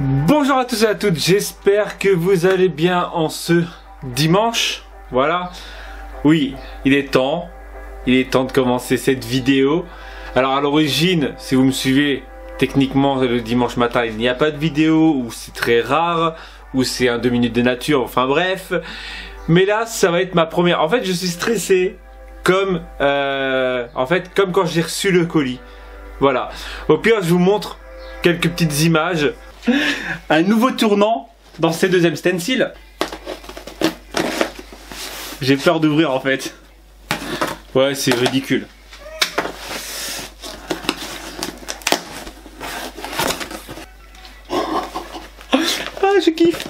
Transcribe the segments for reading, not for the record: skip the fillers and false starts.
Bonjour à tous et à toutes, j'espère que vous allez bien en ce dimanche. Voilà, oui, il est temps de commencer cette vidéo. Alors à l'origine, si vous me suivez, techniquement le dimanche matin il n'y a pas de vidéo, ou c'est très rare, ou c'est un 2 minutes de nature, enfin bref. Mais là ça va être ma première, en fait je suis stressé comme comme quand j'ai reçu le colis. Voilà, au pire je vous montre quelques petites images. Un nouveau tournant dans ces deuxièmes stencils. J'ai peur d'ouvrir en fait. Ouais, c'est ridicule. Ah, je kiffe.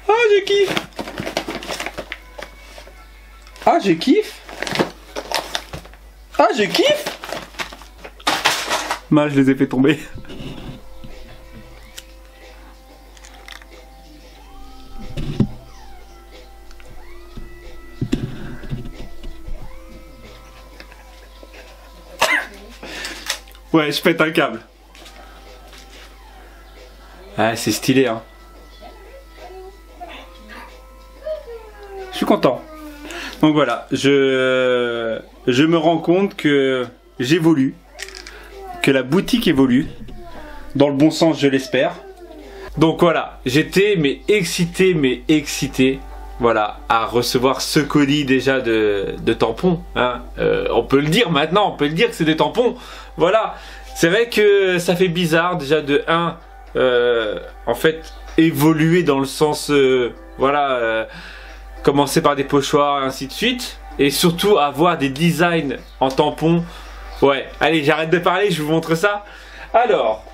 Ah, je kiffe. Ah, je kiffe. Ah, je kiffe. Mal, je les ai fait tomber. Ouais, je pète un câble. Ah, c'est stylé, hein. Je suis content. Donc voilà, je me rends compte que j'évolue, que la boutique évolue, dans le bon sens, je l'espère. Donc voilà, j'étais excité, voilà, à recevoir ce colis déjà de tampons, hein. On peut le dire maintenant, on peut le dire que c'est des tampons. Voilà, c'est vrai que ça fait bizarre déjà de en fait évoluer dans le sens commencer par des pochoirs et ainsi de suite, et surtout avoir des designs en tampons. Ouais, allez, j'arrête de parler, je vous montre ça. Alors,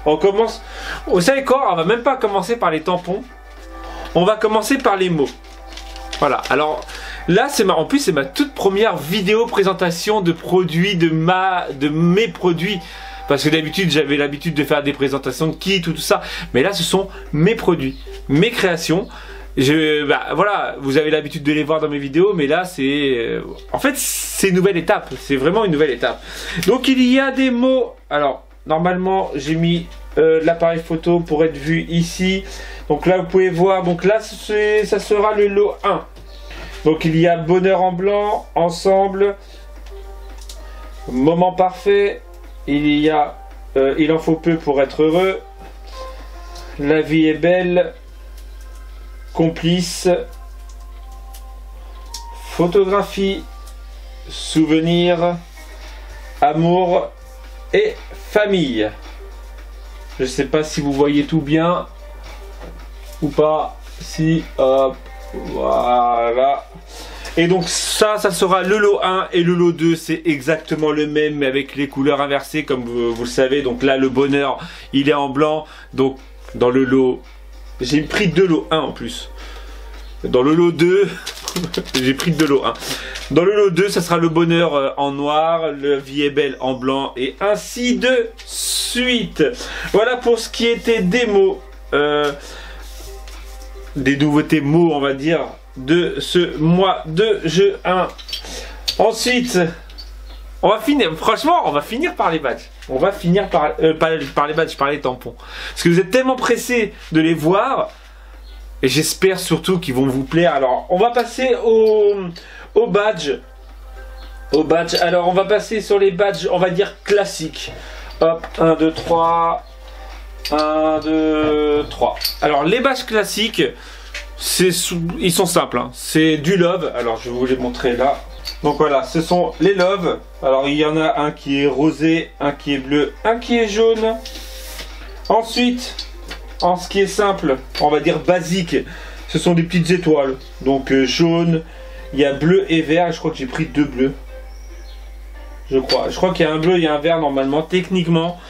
on commence. Vous savez quoi, on va même pas commencer par les tampons, on va commencer par les mots. Voilà, alors là en plus c'est ma toute première vidéo présentation de produits, de mes produits. Parce que d'habitude j'avais l'habitude de faire des présentations de kits ou tout ça. Mais là ce sont mes produits, mes créations. Voilà, vous avez l'habitude de les voir dans mes vidéos, mais là c'est en fait c'est une nouvelle étape, c'est vraiment une nouvelle étape. Donc il y a des mots. Alors normalement j'ai mis l'appareil photo pour être vu ici. Donc là vous pouvez voir, donc là ça sera le lot 1. Donc il y a bonheur en blanc, ensemble, moment parfait, il y a il en faut peu pour être heureux, la vie est belle, complice, photographie, souvenir, amour et famille. Je sais pas si vous voyez tout bien ou pas. Si, hop, voilà. Et donc ça sera le lot 1, et le lot 2 c'est exactement le même mais avec les couleurs inversées comme vous le savez. Donc là le bonheur il est en blanc, donc dans le lot, j'ai pris 2 lots 1 en plus. Dans le lot 2, j'ai pris 2 lots 1. Dans le lot 2, ça sera le bonheur en noir, la vie est belle en blanc, et ainsi de suite. Voilà pour ce qui était des mots, des nouveautés mots, on va dire, de ce mois de jeu 1. Ensuite, on va finir, franchement, on va finir par les badges. On va finir par les badges, par les tampons. Parce que vous êtes tellement pressés de les voir. Et j'espère surtout qu'ils vont vous plaire. Alors, on va passer au badge. Alors, on va passer sur les badges, on va dire classiques. Hop, 1, 2, 3. 1, 2, 3. Alors, les badges classiques, ils sont simples, hein. C'est du love. Alors, je vais vous les montrer là. Donc voilà, ce sont les love. Alors, il y en a un qui est rosé, un qui est bleu, un qui est jaune. Ensuite, en ce qui est simple, on va dire basique, ce sont des petites étoiles. Donc jaune, il y a bleu et vert. Je crois que j'ai pris 2 bleus. Je crois qu'il y a un bleu, il y a un vert normalement, techniquement.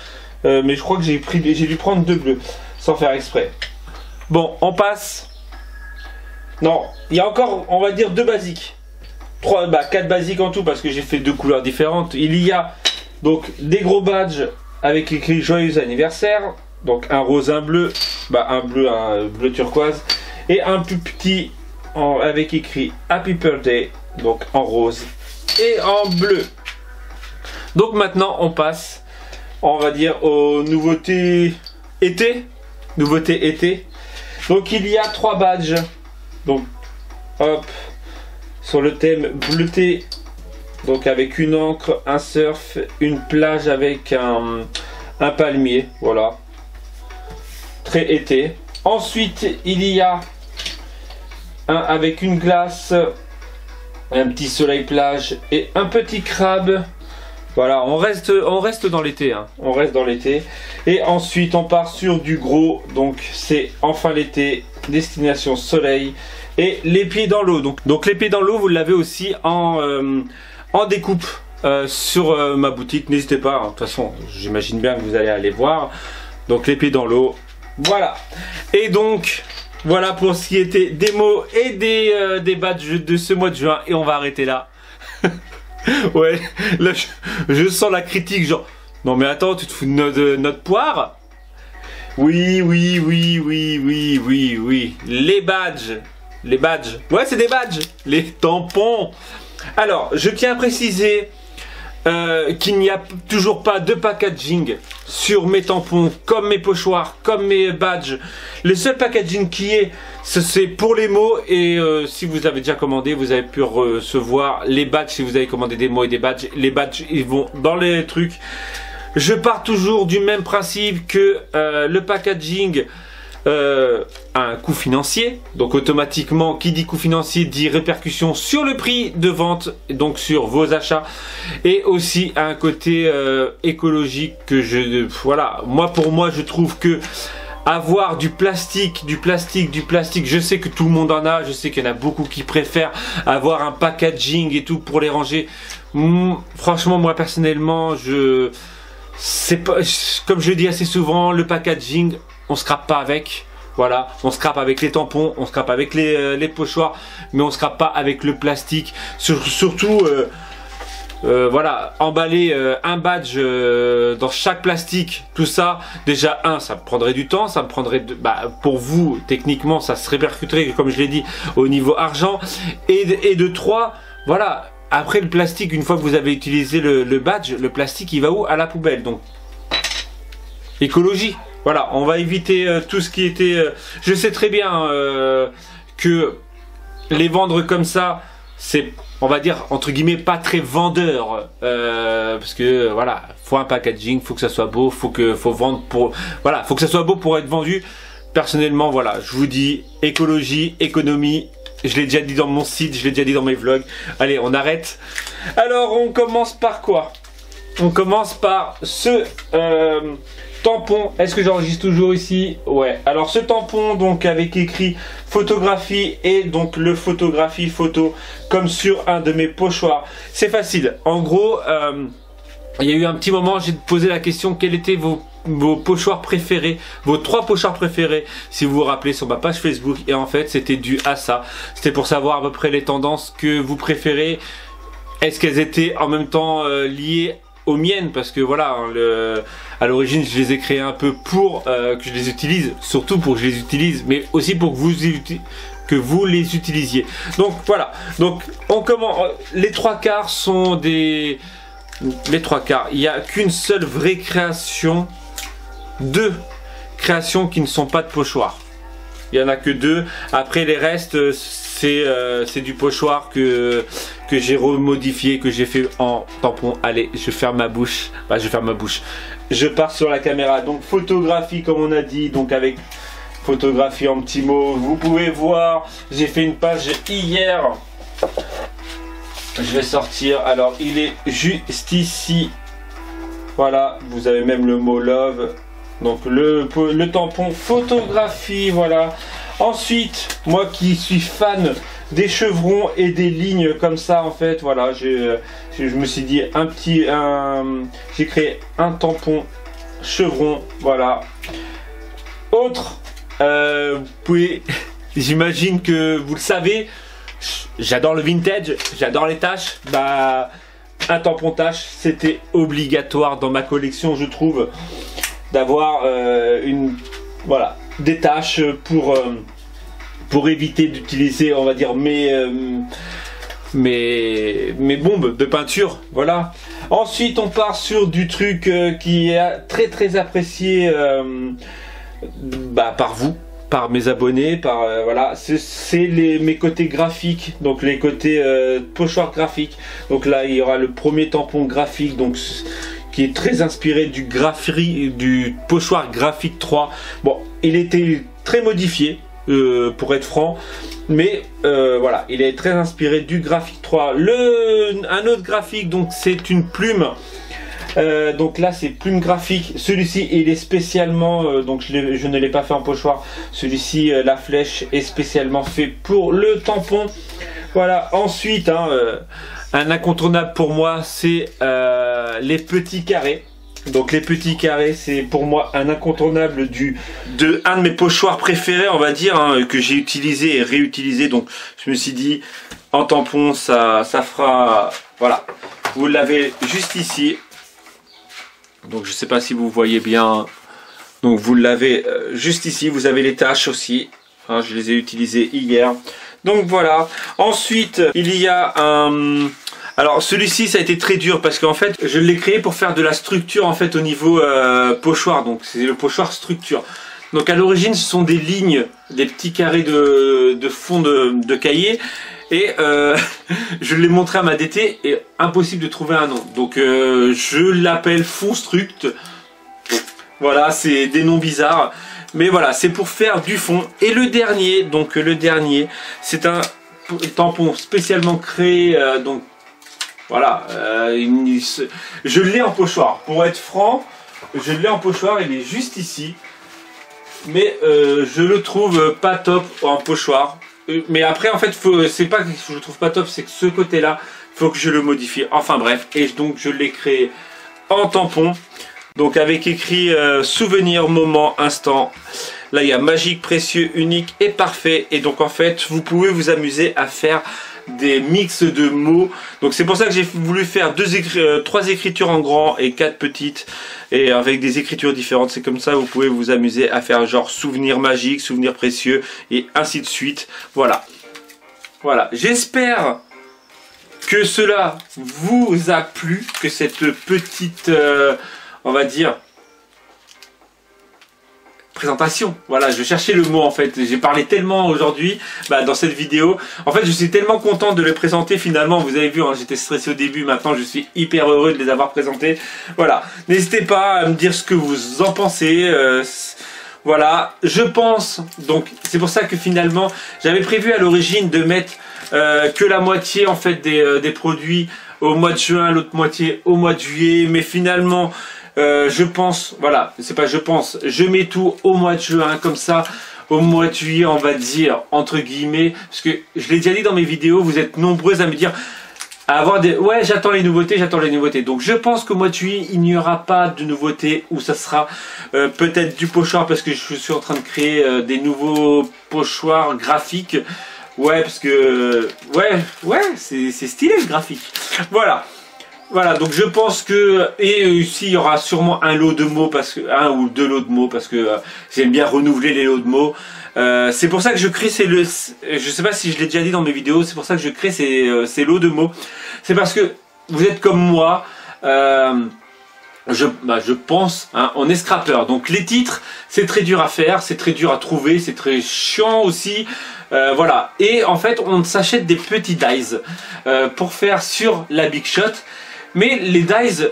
Mais je crois que j'ai dû prendre 2 bleus, sans faire exprès. Bon, on passe. Non, il y a encore, on va dire 2 basiques. 4 basiques en tout, parce que j'ai fait 2 couleurs différentes. Il y a donc des gros badges avec écrit joyeux anniversaire. Donc un rose, un bleu, un bleu turquoise, et un plus petit avec écrit Happy Birthday, donc en rose et en bleu. Donc maintenant on passe, on va dire, aux nouveautés été. Nouveauté été. Donc il y a 3 badges. Donc hop, sur le thème bleuté. Donc avec une encre, un surf, une plage avec un palmier. Voilà. Très été. Ensuite il y a un avec une glace, un petit soleil plage et un petit crabe. Voilà, on reste dans l'été, hein. On reste dans l'été. Et ensuite on part sur du gros. Donc c'est enfin l'été, destination soleil et les pieds dans l'eau. Donc les pieds dans l'eau, vous l'avez aussi en découpe sur ma boutique. N'hésitez pas, hein. De toute façon j'imagine bien que vous allez aller voir. Donc les pieds dans l'eau, voilà. Et donc voilà pour ce qui était des mots et des badges de ce mois de juin. Et on va arrêter là. Ouais, là je sens la critique, genre non mais attends, tu te fous de notre poire? Oui, les badges, ouais c'est des badges, les tampons. Alors je tiens à préciser qu'il n'y a toujours pas de packaging sur mes tampons, comme mes pochoirs, comme mes badges. Le seul packaging qui est, c'est pour les mots. Et si vous avez déjà commandé, vous avez pu recevoir les badges. Si vous avez commandé des mots et des badges, les badges ils vont dans les trucs. Je pars toujours du même principe que le packaging a un coût financier. Donc automatiquement, qui dit coût financier dit répercussion sur le prix de vente, donc sur vos achats. Et aussi un côté écologique que voilà, pour moi je trouve que avoir du plastique, je sais que tout le monde en a, je sais qu'il y en a beaucoup qui préfèrent avoir un packaging et tout pour les ranger. Franchement moi personnellement c'est pas, comme je dis assez souvent, le packaging on scrape pas avec. Voilà, on scrape avec les tampons, on scrape avec les pochoirs, mais on scrape pas avec le plastique. Surtout voilà, emballer un badge dans chaque plastique, tout ça, déjà ça me prendrait du temps, ça me prendrait pour vous techniquement ça se répercuterait, comme je l'ai dit, au niveau argent, et de 3, voilà, après le plastique, une fois que vous avez utilisé le badge, le plastique il va où? À la poubelle. Donc écologie, voilà, on va éviter tout ce qui était je sais très bien que les vendre comme ça, c'est, on va dire entre guillemets, pas très vendeur, parce que voilà, faut un packaging, faut que ça soit beau, faut vendre pour, voilà, faut que ça soit beau pour être vendu. Personnellement, voilà, je vous dis écologie, économie. Je l'ai déjà dit dans mon site, je l'ai déjà dit dans mes vlogs. Allez, on arrête. Alors, on commence par quoi? On commence par ce tampon. Est-ce que j'enregistre toujours ici? Ouais. Alors, ce tampon, donc, avec écrit photographie et donc le photographie photo, comme sur un de mes pochoirs. C'est facile. En gros, il y a eu un petit moment, j'ai posé la question, quels étaient vos pochoirs préférés, vos 3 pochoirs préférés, si vous vous rappelez, sur ma page Facebook. Et en fait c'était dû à ça, c'était pour savoir à peu près les tendances que vous préférez. Est-ce qu'elles étaient en même temps liées aux miennes, parce que voilà, à l'origine je les ai créées un peu pour que je les utilise, surtout pour que je les utilise, mais aussi pour que vous les utilisiez. Donc voilà, donc on commence. Les 3/4 sont des... Les 3/4, il n'y a qu'une seule vraie création, 2 créations qui ne sont pas de pochoir. Il n'y en a que 2. Après les restes, c'est du pochoir que j'ai remodifié, que j'ai fait en tampon. Allez, je ferme ma bouche. Je ferme ma bouche. Je pars sur la caméra. Donc photographie, comme on a dit, donc avec photographie en petits mots. Vous pouvez voir, j'ai fait une page hier. Je vais sortir, alors il est juste ici, voilà, vous avez même le mot love, donc le tampon photographie, voilà. Ensuite, moi qui suis fan des chevrons et des lignes comme ça, en fait, voilà, je me suis dit j'ai créé un tampon chevron, voilà. Autre, vous pouvez, j'imagine que vous le savez, j'adore le vintage, j'adore les taches. Un tampon tache, c'était obligatoire dans ma collection, je trouve, d'avoir voilà, des taches pour éviter d'utiliser, on va dire, mes bombes de peinture, voilà. Ensuite on part sur du truc qui est très apprécié par vous, par mes abonnés, par voilà, c'est mes côtés graphiques, donc les côtés pochoir graphique. Donc là il y aura le premier tampon graphique, donc qui est très inspiré du pochoir graphique 3. Bon, il était très modifié pour être franc, mais voilà, il est très inspiré du graphique 3. Un autre graphique, donc c'est une plume. Donc là c'est plume graphique. Celui-ci il est spécialement donc je ne l'ai pas fait en pochoir. Celui-ci la flèche est spécialement fait pour le tampon. Voilà. Ensuite un incontournable pour moi, c'est les petits carrés. Donc les petits carrés, c'est pour moi un incontournable un de mes pochoirs préférés, on va dire, que j'ai utilisé et réutilisé. Donc je me suis dit, en tampon ça fera, voilà, vous l'avez juste ici. Donc je sais pas si vous voyez bien, donc vous l'avez juste ici, vous avez les taches aussi, je les ai utilisées hier. Donc voilà. Ensuite il y a alors celui-ci ça a été très dur parce qu'en fait je l'ai créé pour faire de la structure en fait au niveau pochoir, donc c'est le pochoir structure. Donc à l'origine ce sont des lignes, des petits carrés de fond de cahier. Et je l'ai montré à ma DT et impossible de trouver un nom. Donc je l'appelle Fonstruct. Voilà, c'est des noms bizarres. Mais voilà, c'est pour faire du fond. Et le dernier, c'est un tampon spécialement créé. Donc voilà, je l'ai en pochoir. Pour être franc, je l'ai en pochoir, il est juste ici. Mais je le trouve pas top en pochoir. Mais après en fait c'est pas que je le trouve pas top, c'est que ce côté là faut que je le modifie, enfin bref. Et donc je l'ai créé en tampon, donc avec écrit souvenir, moment, instant. Là il y a magique, précieux, unique et parfait. Et donc en fait vous pouvez vous amuser à faire des mix de mots. Donc c'est pour ça que j'ai voulu faire 3 écritures en grand et 4 petites, et avec des écritures différentes. C'est comme ça vous pouvez vous amuser à faire genre souvenir magique, souvenir précieux et ainsi de suite. Voilà, voilà, j'espère que cela vous a plu, que cette petite on va dire présentation, voilà, je cherchais le mot en fait, j'ai parlé tellement aujourd'hui dans cette vidéo, en fait je suis tellement content de le présenter finalement. Vous avez vu, j'étais stressé au début, maintenant je suis hyper heureux de les avoir présentés. Voilà, n'hésitez pas à me dire ce que vous en pensez. Voilà, je pense, donc c'est pour ça que finalement j'avais prévu à l'origine de mettre que la moitié en fait des produits au mois de juin, l'autre moitié au mois de juillet, mais finalement je pense, voilà, c'est pas je pense, je mets tout au mois de juin, comme ça au mois de juillet on va dire entre guillemets, parce que je l'ai déjà dit dans mes vidéos, vous êtes nombreuses à me dire à avoir des ouais j'attends les nouveautés, donc je pense qu'au mois de juillet il n'y aura pas de nouveautés, ou ça sera peut-être du pochoir, parce que je suis en train de créer des nouveaux pochoirs graphiques. Ouais, parce que ouais c'est stylé le graphique. Voilà, donc je pense que, et ici il y aura sûrement un lot de mots, parce que un ou deux lots de mots, parce que j'aime bien renouveler les lots de mots. C'est pour ça que je crée je sais pas si je l'ai déjà dit dans mes vidéos, c'est pour ça que je crée ces lots de mots. C'est parce que vous êtes comme moi, je pense, on est scrapper. Donc les titres, c'est très dur à faire, c'est très dur à trouver, c'est très chiant aussi. Voilà, et en fait on s'achète des petits dies pour faire sur la Big Shot. Mais les dies,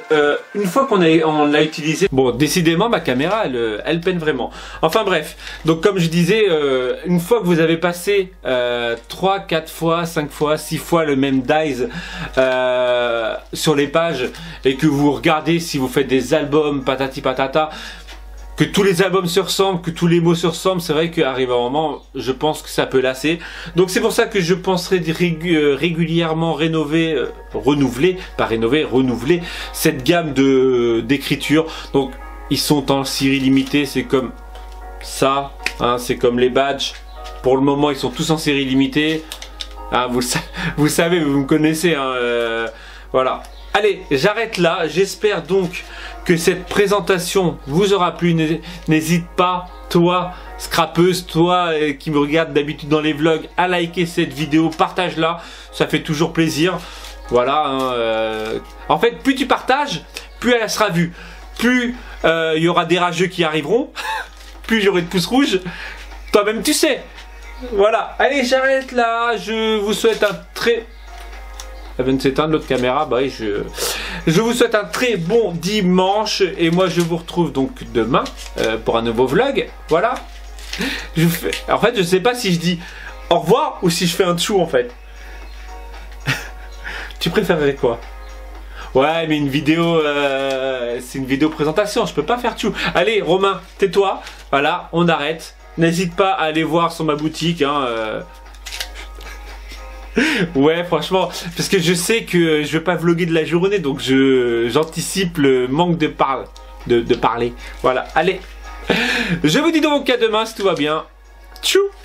une fois qu'on l'a utilisé, bon, décidément ma caméra elle peine vraiment. Enfin bref, donc comme je disais, une fois que vous avez passé 3, 4 fois, 5 fois, 6 fois le même dies sur les pages, et que vous regardez si vous faites des albums patati patata, que tous les albums se ressemblent, que tous les mots se ressemblent, c'est vrai qu'arrive un moment, je pense que ça peut lasser. Donc c'est pour ça que je penserai régulièrement renouveler cette gamme d'écriture. Donc ils sont en série limitée, c'est comme ça, c'est comme les badges. Pour le moment ils sont tous en série limitée. Vous savez, vous me connaissez, voilà. Allez, j'arrête là. J'espère donc que cette présentation vous aura plu. N'hésite pas, toi, scrapeuse, toi qui me regarde d'habitude dans les vlogs, à liker cette vidéo. Partage-la, ça fait toujours plaisir. Voilà. Hein, en fait, plus tu partages, plus elle sera vue. Plus il y aura des rageux qui arriveront, plus j'aurai de pouces rouges. Toi-même, tu sais. Voilà. Allez, j'arrête là. Je vous souhaite un très... Elle vient de s'éteindre l'autre caméra. Bah oui, je vous souhaite un très bon dimanche. Et moi, je vous retrouve donc demain pour un nouveau vlog. Voilà. En fait, je sais pas si je dis au revoir ou si je fais un tchou en fait. Tu préférerais quoi? Ouais, mais une vidéo, c'est une vidéo présentation. Je peux pas faire tchou. Allez, Romain, tais-toi. Voilà, on arrête. N'hésite pas à aller voir sur ma boutique. Hein, Ouais, franchement, parce que je sais que je vais pas vlogger de la journée, donc j'anticipe le manque de parler. Voilà, allez. Je vous dis donc à demain si tout va bien.